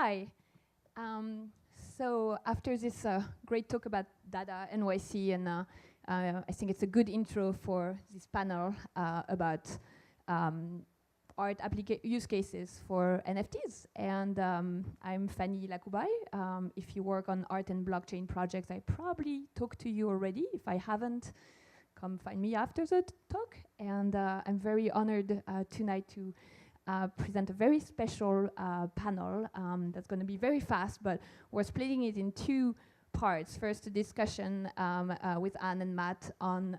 Hi. Um, so after this great talk about data, NYC, and I think it's a good intro for this panel about art use cases for NFTs. And I'm Fanny Lakoubay. If you work on art and blockchain projects, I probably talked to you already. If I haven't, come find me after the talk. And I'm very honored tonight to present a very special panel that's going to be very fast, but we're splitting it in two parts. First, a discussion with Anne and Matt on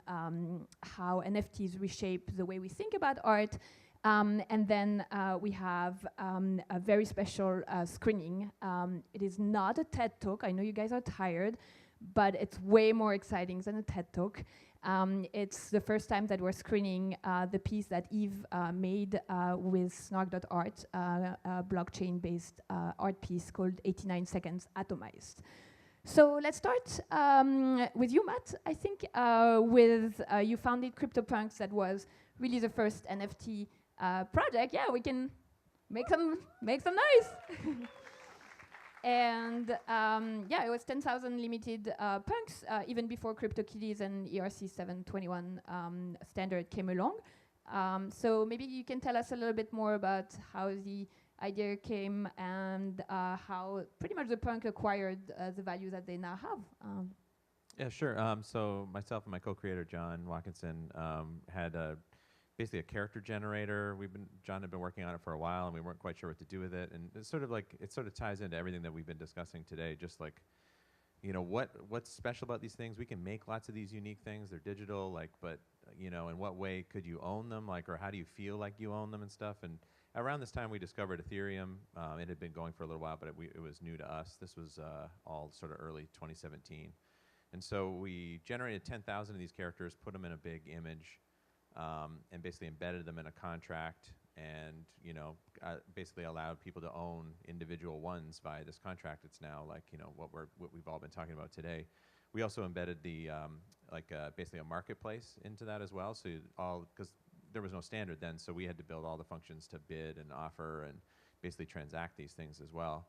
how NFTs reshape the way we think about art. And then we have a very special screening. It is not a TED Talk. I know you guys are tired, but it's way more exciting than a TED Talk. It's the first time that we're screening the piece that Eve made with snark.art, a blockchain-based art piece called 89 Seconds Atomized. So let's start with you, Matt. I think with you founded CryptoPunks, that was really the first NFT project. Yeah, we can make some noise. And yeah, it was 10,000 limited punks even before CryptoKitties and ERC 721 standard came along. So maybe you can tell us a little bit more about how the idea came and how pretty much the punk acquired the value that they now have. Yeah, sure. So myself and my co-creator John Watkinson had basically a character generator. John had been working on it for a while, and we weren't quite sure what to do with it. And it's sort of like, it sort of ties into everything that we've been discussing today. Just like, you know, what's special about these things? We can make lots of these unique things. They're digital, like, but you know, in what way could you own them? Like, or how do you feel like you own them and stuff? And around this time, we discovered Ethereum. It had been going for a little while, but it was new to us. This was all sort of early 2017. And so we generated 10,000 of these characters, put them in a big image, and basically embedded them in a contract, and you know, basically allowed people to own individual ones via this contract. It's now like, you know, what we've all been talking about today. We also embedded the basically a marketplace into that as well. So because there was no standard then, so we had to build all the functions to bid and offer and basically transact these things as well.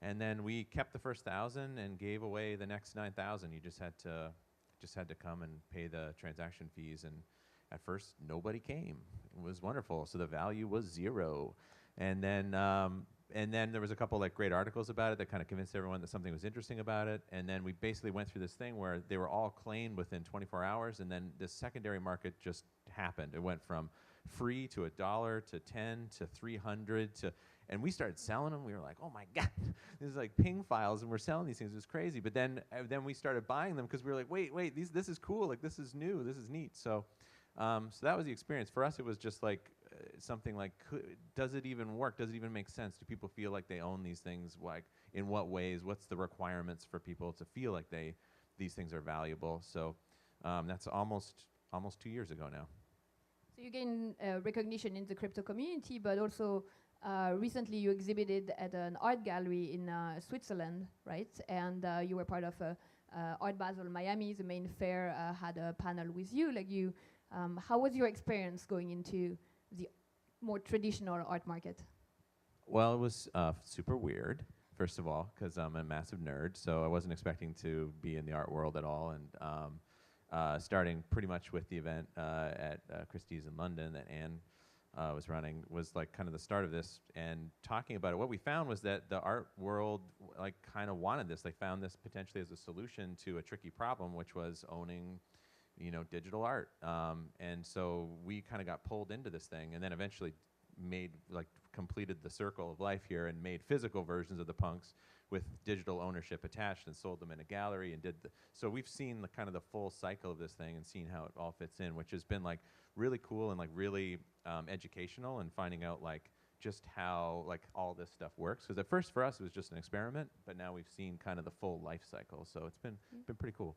And then we kept the first 1,000 and gave away the next 9,000. You just had to come and pay the transaction fees. And at first, nobody came. It was wonderful. So the value was 0. And then there was a couple like great articles about it that kind of convinced everyone that something was interesting about it. And then we basically went through this thing where they were all claimed within 24 hours. And then this secondary market just happened. It went from free to $1 to 10 to 300 to, and we started selling them. We were like, oh my God, this is like ping files, and we're selling these things. It was crazy. But then we started buying them because we were like, wait, this is cool. Like, this is new. This is neat. So that was the experience. For us, it was just like something like, does it even work? Does it even make sense? Do people feel like they own these things? Like, in what ways? What's the requirements for people to feel like these things are valuable? So that's almost 2 years ago now. So you gain recognition in the crypto community, but also recently you exhibited at an art gallery in Switzerland, right? And you were part of Art Basel Miami. The main fair had a panel with you. Like you, how was your experience going into the more traditional art market? Well, it was super weird, first of all, because I'm a massive nerd, so I wasn't expecting to be in the art world at all. And starting pretty much with the event at Christie's in London that Anne was running was like kind of the start of this. And talking about it, what we found was that the art world like kind of wanted this. They found this potentially as a solution to a tricky problem, which was owning, you know, digital art. And so we kind of got pulled into this thing, and then eventually completed the circle of life here and made physical versions of the punks with digital ownership attached and sold them in a gallery and so we've seen the kind of the full cycle of this thing and seen how it all fits in, which has been like really cool and like really educational, and finding out like just how like all this stuff works. Because at first for us it was just an experiment, but now we've seen kind of the full life cycle. So it's been pretty cool.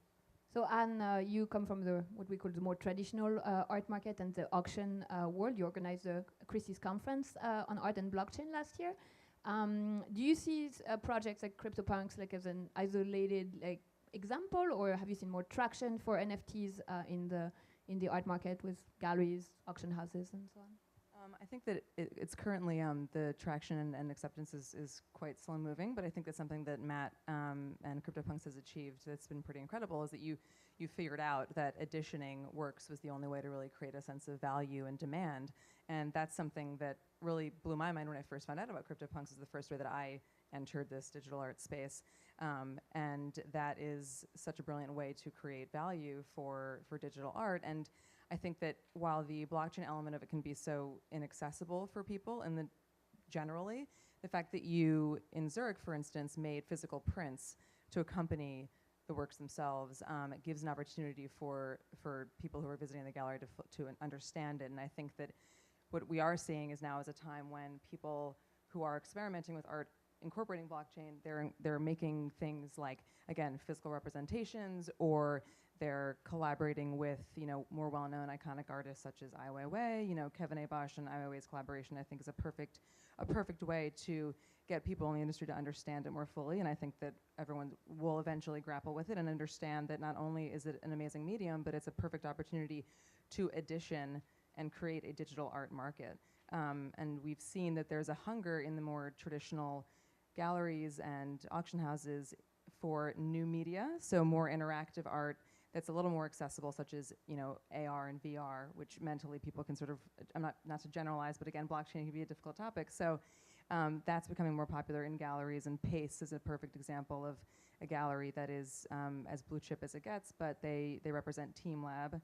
So Anne, you come from what we call the more traditional art market and the auction world. You organized the Christie's conference on art and blockchain last year. Do you see projects like CryptoPunks like as an isolated like example, or have you seen more traction for NFTs in the art market with galleries, auction houses, and so on? I think that it's currently the traction and acceptance is quite slow moving, but I think that's something that Matt and CryptoPunks has achieved that's been pretty incredible, is that you figured out that additioning works was the only way to really create a sense of value and demand. And that's something that really blew my mind when I first found out about CryptoPunks. Is the first way that I entered this digital art space. And that is such a brilliant way to create value for digital art. And I think that while the blockchain element of it can be so inaccessible for people, and generally, the fact that you, in Zurich, for instance, made physical prints to accompany the works themselves, it gives an opportunity for people who are visiting the gallery to understand it. And I think that what we are seeing is now is a time when people who are experimenting with art incorporating blockchain, they're making things like, again, physical representations, or they're collaborating with, more well-known iconic artists such as Ai Weiwei. Kevin A. Bosch and Ai Weiwei's collaboration, I think, is a perfect way to get people in the industry to understand it more fully. And I think that everyone will eventually grapple with it and understand that not only is it an amazing medium, but it's a perfect opportunity to edition and create a digital art market. And we've seen that there's a hunger in the more traditional galleries and auction houses for new media, so more interactive art that's a little more accessible, such as AR and VR, which mentally people can sort of, I'm not to generalize, but again, blockchain can be a difficult topic. So that's becoming more popular in galleries, and Pace is a perfect example of a gallery that is as blue chip as it gets, but they represent Team Lab.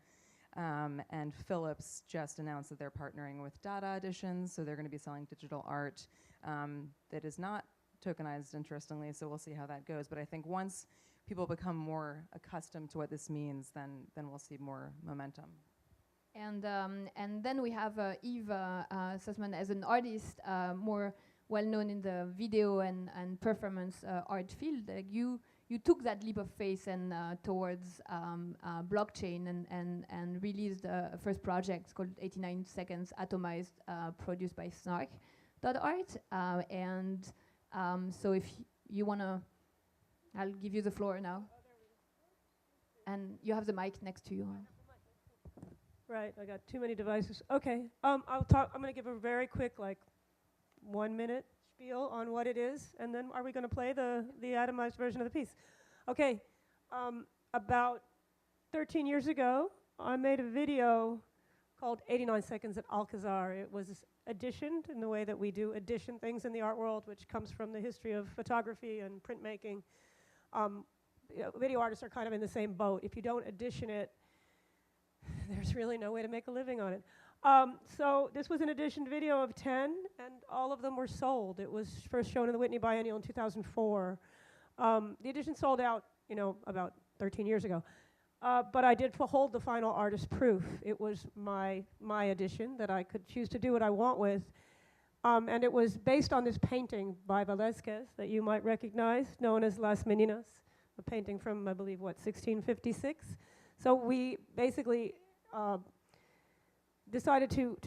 And Philips just announced that they're partnering with Dada Editions, so they're going to be selling digital art that is not tokenized, interestingly, so we'll see how that goes. But I think once people become more accustomed to what this means, then we'll see more momentum. And then we have Eve Sussman as an artist, more well known in the video and performance art field. Like you took that leap of faith and towards blockchain and released a first project called 89 Seconds Atomized, produced by Snark.art. So if you wanna, I'll give you the floor now. And you have the mic next to you. Right, I got too many devices. Okay, I'll talk. I'm going to give a very quick, 1 minute spiel on what it is, and then are we going to play the atomized version of the piece? Okay, about 13 years ago, I made a video called 89 Seconds at Alcazar. It was editioned in the way that we do edition things in the art world, which comes from the history of photography and printmaking. Video artists are kind of in the same boat. If you don't edition it, there's really no way to make a living on it. So this was an editioned video of 10, and all of them were sold. It was first shown in the Whitney Biennial in 2004. The edition sold out, about 13 years ago. But I did hold the final artist proof. It was my edition that I could choose to do what I want with. And it was based on this painting by Velázquez that you might recognize, known as Las Meninas, a painting from, I believe, 1656. So we basically decided to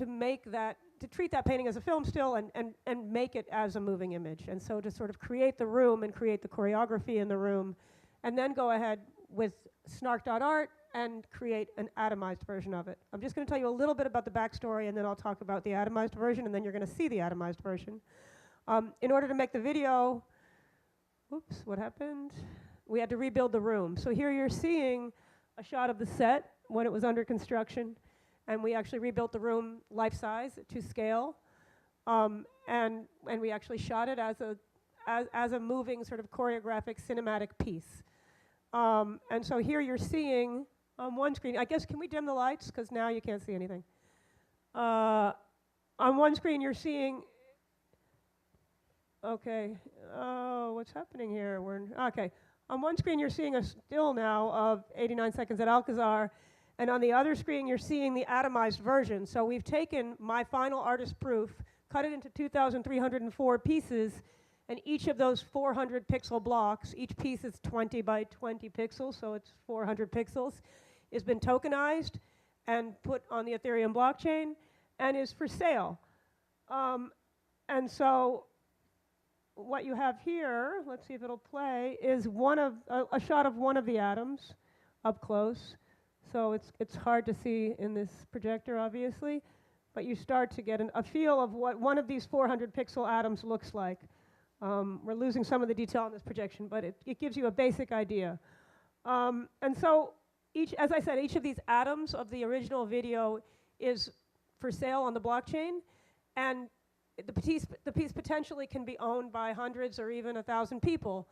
treat that painting as a film still and make it as a moving image. And so to sort of create the room and create the choreography in the room, and then go ahead with Snark.art and create an atomized version of it. I'm just going to tell you a little bit about the backstory, and then I'll talk about the atomized version, and then you're going to see the atomized version. In order to make the video, oops, what happened? We had to rebuild the room. So here you're seeing a shot of the set when it was under construction, and we actually rebuilt the room life-size to scale, and we actually shot it as a moving sort of choreographic cinematic piece. And so here you're seeing on one screen, I guess, can we dim the lights? Because now you can't see anything. On one screen you're seeing, okay, oh, what's happening here? Okay. On one screen you're seeing a still now of 89 Seconds at Alcazar, and on the other screen you're seeing the atomized version. So we've taken my final artist proof, cut it into 2,304 pieces, and each of those 400 pixel blocks, each piece is 20 by 20 pixels, so it's 400 pixels, has been tokenized and put on the Ethereum blockchain and is for sale. And so what you have here, let's see if it'll play, is a shot of one of the atoms up close. So it's hard to see in this projector, obviously. but you start to get a feel of what one of these 400 pixel atoms looks like. We're losing some of the detail on this projection, but it gives you a basic idea. And so, as I said, each of these atoms of the original video is for sale on the blockchain, and the piece potentially can be owned by hundreds or even 1,000 people.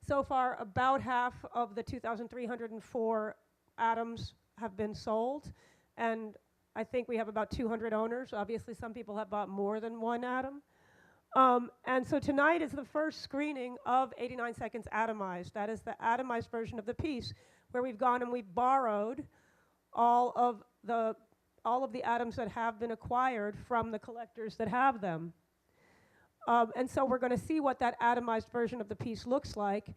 So far, about half of the 2,304 atoms have been sold, and I think we have about 200 owners. Obviously, some people have bought more than one atom. And so tonight is the first screening of 89 Seconds Atomized. That is the atomized version of the piece, where we've gone and we've borrowed all of the atoms that have been acquired from the collectors that have them. And so we're going to see what that atomized version of the piece looks like.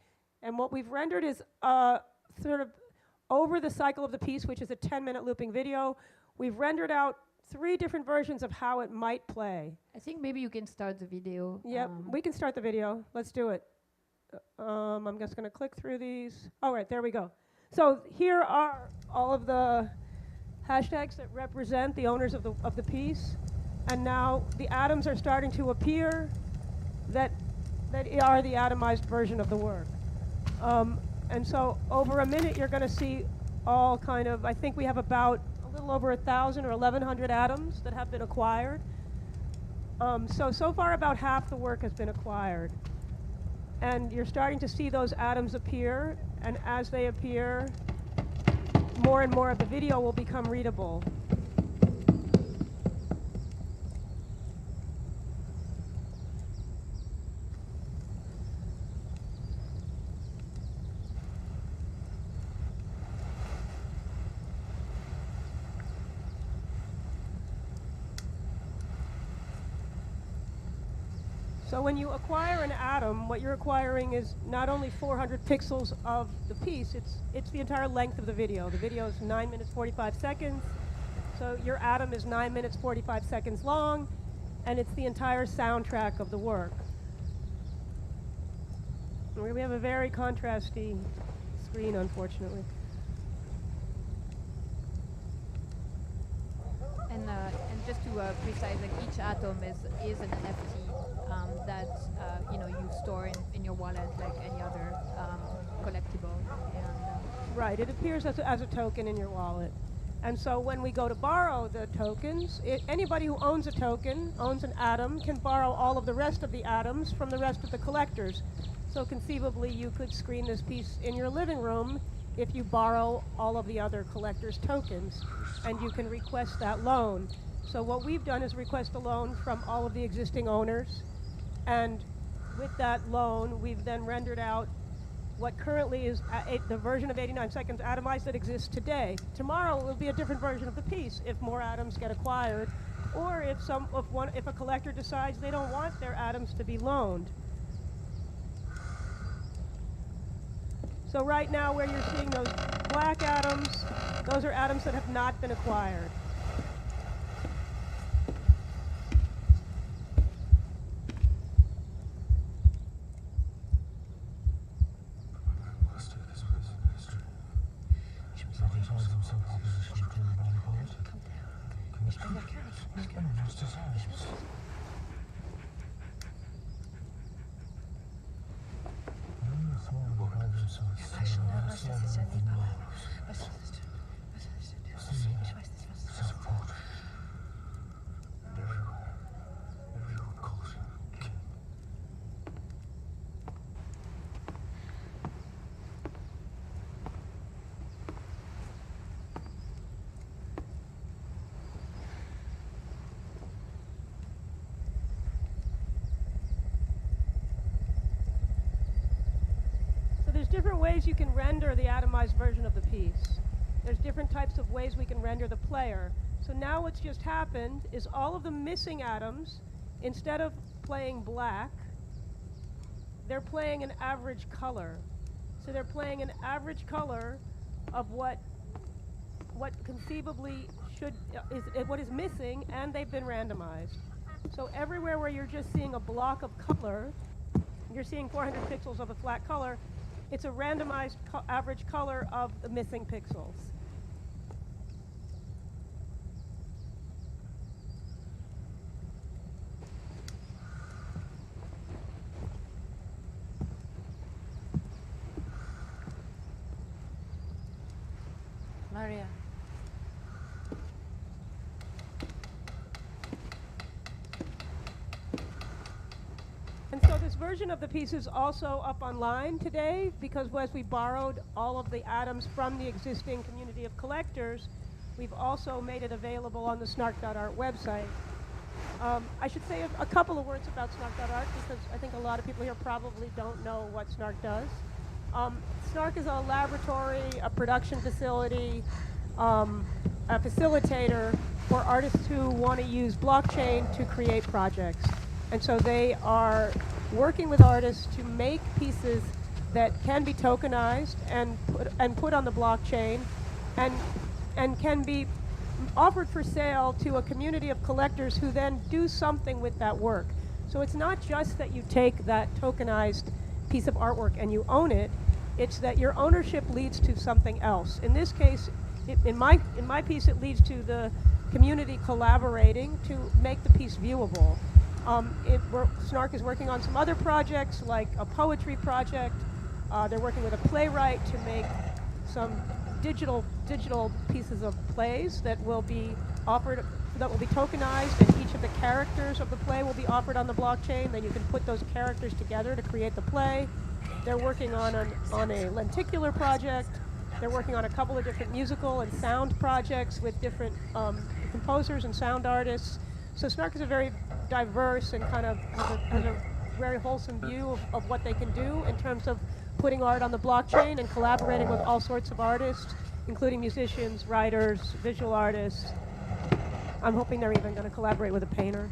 And what we've rendered is sort of over the cycle of the piece, which is a 10-minute looping video, we've rendered out 3 different versions of how it might play. I think maybe you can start the video. Yep, we can start the video. Let's do it. I'm just going to click through these. All right, there we go. So here are all of the hashtags that represent the owners of the piece. And now the atoms are starting to appear that are the atomized version of the work. And so over a minute, you're going to see all kind of, I think we have about a little over 1,000 or 1,100 atoms that have been acquired. So far about half the work has been acquired. And you're starting to see those atoms appear, and as they appear, more and more of the video will become readable. So when you acquire an atom, what you're acquiring is not only 400 pixels of the piece, it's the entire length of the video. The video is 9 minutes 45 seconds. So your atom is 9 minutes 45 seconds long, and it's the entire soundtrack of the work. We have a very contrasty screen, unfortunately. And just to precise, like each atom is an NFT that you store in your wallet like any other collectible. And, right, it appears as a token in your wallet. And so when we go to borrow the tokens, anybody who owns a token, owns an atom, can borrow all of the rest of the atoms from the rest of the collectors. So conceivably, you could screen this piece in your living room if you borrow all of the other collectors' tokens, and you can request that loan. So what we've done is request a loan from all of the existing owners, and with that loan, we've then rendered out what currently is the version of 89 Seconds Atomized that exists today. Tomorrow will be a different version of the piece if more atoms get acquired, or if a collector decides they don't want their atoms to be loaned. So right now, where you're seeing those black atoms, those are atoms that have not been acquired. There's different ways you can render the atomized version of the piece. There's different types of ways we can render the player. So now what's just happened is all of the missing atoms, instead of playing black, they're playing an average color. So they're playing an average color of what conceivably what is missing, and they've been randomized. So everywhere where you're just seeing a block of color, you're seeing 400 pixels of a flat color, it's a randomized average color of the missing pixels. Maria. And so this version of the piece is also up online today because as we borrowed all of the atoms from the existing community of collectors, we've also made it available on the snark.art website. I should say a couple of words about snark.art because I think a lot of people here probably don't know what Snark does. Snark is a laboratory, a production facility, a facilitator for artists who want to use blockchain to create projects. And so they are working with artists to make pieces that can be tokenized and put on the blockchain and can be offered for sale to a community of collectors who then do something with that work. So it's not just that you take that tokenized piece of artwork and you own it, it's that your ownership leads to something else. In this case, in my piece, it leads to the community collaborating to make the piece viewable. Snark is working on some other projects, like a poetry project. They're working with a playwright to make some digital pieces of plays that will be offered, that will be tokenized, and each of the characters of the play will be offered on the blockchain. Then you can put those characters together to create the play. They're working on a lenticular project. They're working on a couple of different musical and sound projects with different composers and sound artists. So Snark is a very diverse and kind of has a very wholesome view of what they can do in terms of putting art on the blockchain and collaborating with all sorts of artists, including musicians, writers, visual artists. I'm hoping they're even going to collaborate with a painter.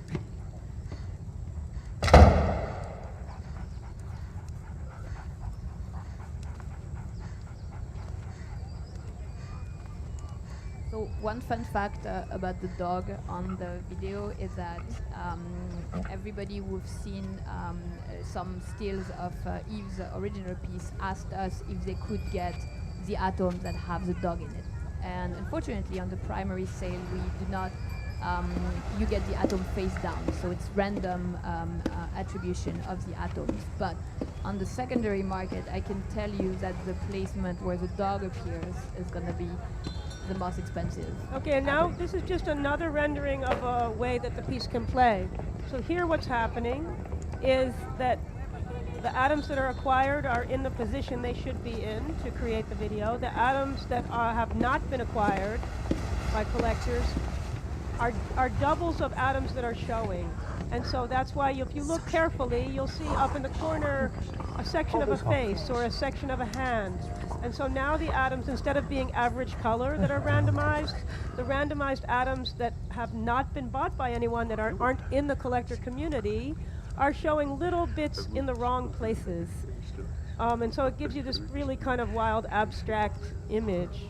So one fun fact about the dog on the video is that everybody who've seen some stills of Eve's original piece asked us if they could get the atoms that have the dog in it. And unfortunately, on the primary sale, we do not, you get the atom face down, so it's random attribution of the atoms. But on the secondary market, I can tell you that the placement where the dog appears is going to be the most expensive. Okay, and now this is just another rendering of a way that the piece can play. So here what's happening is that the atoms that are acquired are in the position they should be in to create the video. The atoms that have not been acquired by collectors are doubles of atoms that are showing. And so that's why if you look carefully, you'll see up in the corner a section of a face or a section of a hand. And so now the atoms, instead of being average color that are randomized, the randomized atoms that have not been bought by anyone, that aren't in the collector community, are showing little bits in the wrong places. And so it gives you this really kind of wild, abstract image.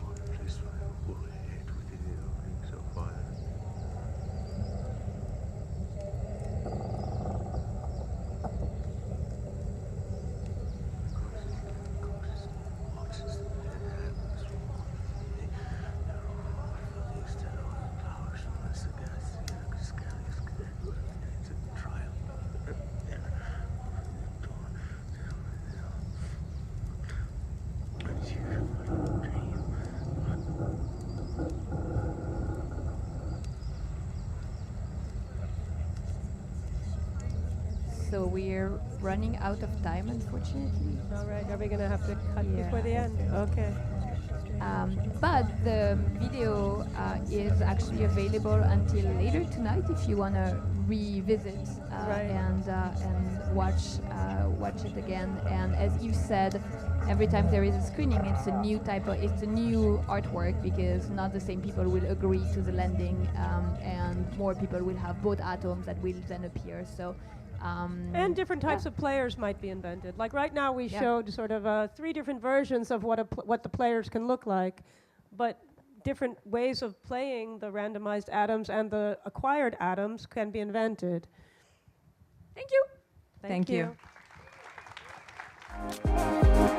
So we're running out of time, unfortunately. All right, are we going to have to cut before the end? Okay. But the video is actually available until later tonight if you want to revisit and watch it again. And as you said, every time there is a screening, it's a new artwork because not the same people will agree to the lending, and more people will have both atoms that will then appear. So. And different types of players might be invented. Like right now we showed sort of 3 different versions of what the players can look like, but different ways of playing the randomized atoms and the acquired atoms can be invented. Thank you. Thank you. you.